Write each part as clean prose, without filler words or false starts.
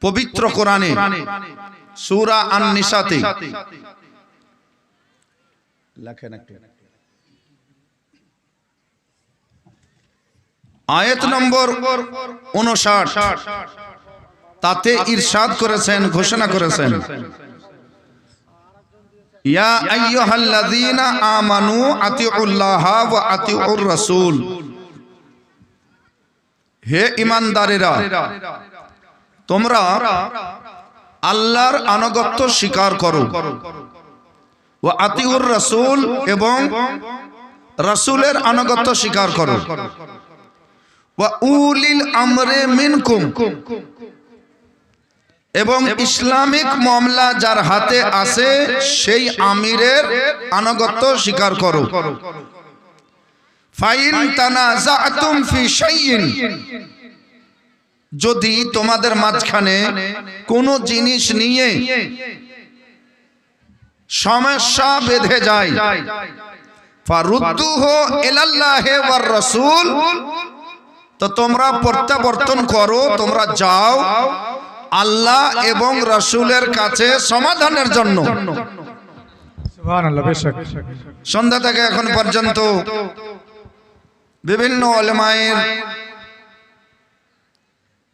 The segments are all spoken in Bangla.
পবিত্র কোরআনে সূরা আন-নিসাতে লেখেন একটু আয়াত নম্বর 59 তাতে ইরশাদ করেছেন, ঘোষণা করেছেন, ইয়া আইয়ুহাল্লাযীনা আমানু আতিউল্লাহা ওয়া আতিউর রাসূল, হে ঈমানদারেরা তোমরা আল্লাহর আনুগত্য স্বীকার করো, ওয়া আতিউর রাসূল এবং রাসূলের আনুগত্য স্বীকার করো, ওয়া উলিল আমরে মিনকুম এবং ইসলামিক মামলা যার হাতে আছে সেই আমিরের আনুগত্য স্বীকার করো। ফাইন তানাযাতুম ফি শাইইন, যদি তোমাদের মাঝখানে কোনো জিনিস নিয়ে সমস্যা বেঁধে যায়, ফারুদ্দুহু ইলাল্লাহি ওয়ার রাসূল, তো তোমরা প্রত্যাবর্তন করো, তোমরা যাও আল্লাহ এবং রাসূলের কাছে সমাধানের জন্য। সুবহানাল্লাহ। বেশক সন্ধ্যা থেকে এখন পর্যন্ত বিভিন্ন উলামায়ের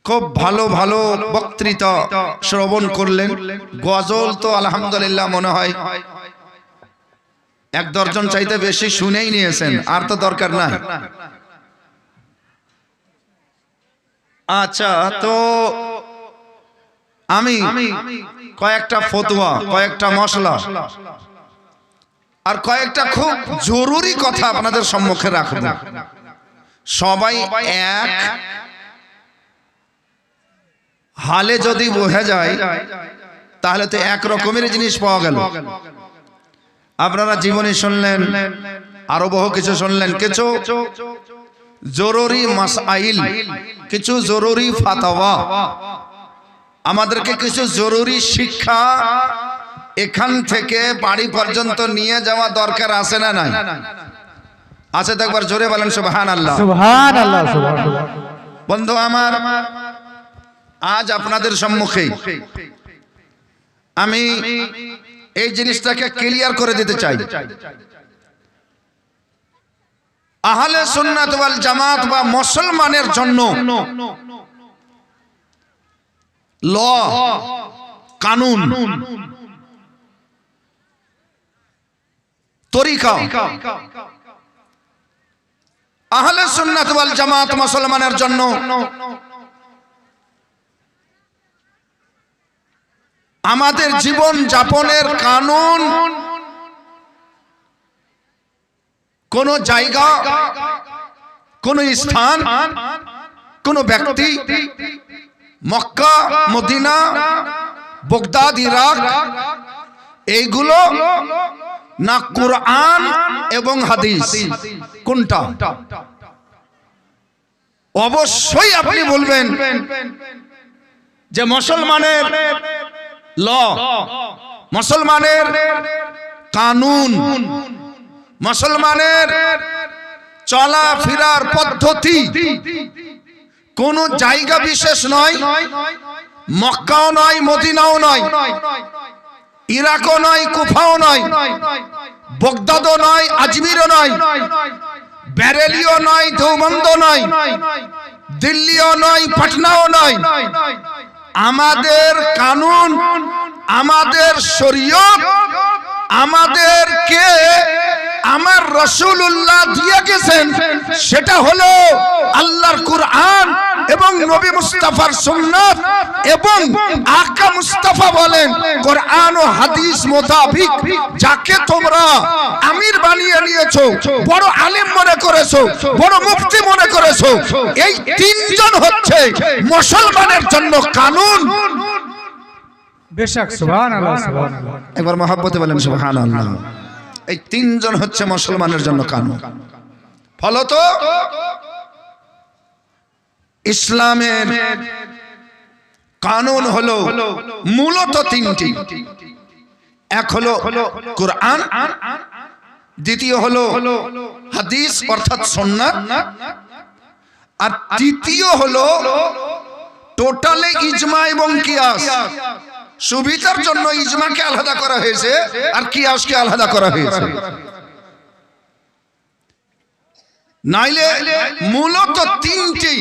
খুব ভালো ভালো বক্তৃতা শ্রবণ করলেন। গজল তো আলহামদুলিল্লাহ মনে হয় এক দর্জন চাইতে বেশি শুনেই নিয়েছেন, আর তো দরকার নাই। আচ্ছা, তো আমি কয়েকটা ফতোয়া, কয়েকটা মশলা আর কয়েকটা খুব জরুরি কথা আপনাদের সম্মুখে রাখবো। সবাই এক হালে যদি বোঝা যায় তাহলে তো এক রকমের জিনিস পাওয়া গেল। আপনারা জীবনে শুনলেন, আরো বহু কিছু শুনলেন, কিছু জরুরি মাসাইল, কিছু জরুরি ফাতাওয়া, আমাদেরকে কিছু জরুরি শিক্ষা এখান থেকে বাড়ি পর্যন্ত নিয়ে যাওয়া দরকার আছে না নাই? আছে তো, একবার জোরে বলেন সুবহানাল্লাহ। সুবহানাল্লাহ। সুবহানাল্লাহ। বন্ধু আমার, আজ আপনাদের সম্মুখে আমি এই জিনিসটাকে ক্লিয়ার করে দিতে চাই। আহলে সুন্নাত ওয়াল জামাত বা মুসলমানের জন্য ল, কানুন, তরিকা, আহলে সুন্নাত ওয়াল জামাত মুসলমানের জন্য আমাদের জীবন যাপনের কানুন কোন জায়গা, কোন স্থান, কোন ব্যক্তি, মক্কা, মদিনা, বাগদাদ, ইরাক, এইগুলো না কুরআন এবং হাদিস, কোনটা? অবশ্যই আপনি বলবেন যে মুসলমানের ল, মুসলমানের কানুন, মুসলমানের চলাফেরার পদ্ধতি কোন জায়গা বিশেষ নয়, মক্কাও নয়, মদিনাও নয়, ইরাকও নয়, কুফাও নয়, বাগদাদও নয়, আজমিরও নয়, বেরেলিও নয়, দেওবন্দ নয়, দিল্লিও নয়, পাটনাও নয়। আমাদের কানুন, আমাদের শরীয়ত আমাদেরকে আমার রাসূলুল্লাহ দিয়ে গেছেন, সেটা হলো আল্লাহর কুরআন এবং নবী মুস্তাফার সুন্নাত। এবং আকা মুস্তাফা বলেন কুরআন ও হাদিস মোতাবেক যাকে তোমরা আমির বানিয়ে নিয়েছো, বড় আলেম মনে করেছো, বড় মুফতি মনে করেছো, এই তিনজন হচ্ছে মুসলমানের জন্য কানুন। বেশক সুবহানাল্লাহ। সুবহানাল্লাহ। একবার মহব্বতে বলেন সুবহানাল্লাহ। এই তিনজন হচ্ছে মুসলমানের জন্য কানুন। ফলত ইসলামের কানুন হলো মূলত তিনটি। এক হলো কুরআন, দ্বিতীয় হলো হাদিস অর্থাৎ সুন্নাত, আর তৃতীয় হলো টোটালে ইজমা এবং কিয়াস, সুবিধার জন্য ইজমাকে আলাদা করা হয়েছে আর কিয়াসকে আলাদা করা হয়েছে। নাইলে মূলত তিনটি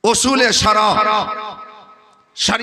উসুলে শারা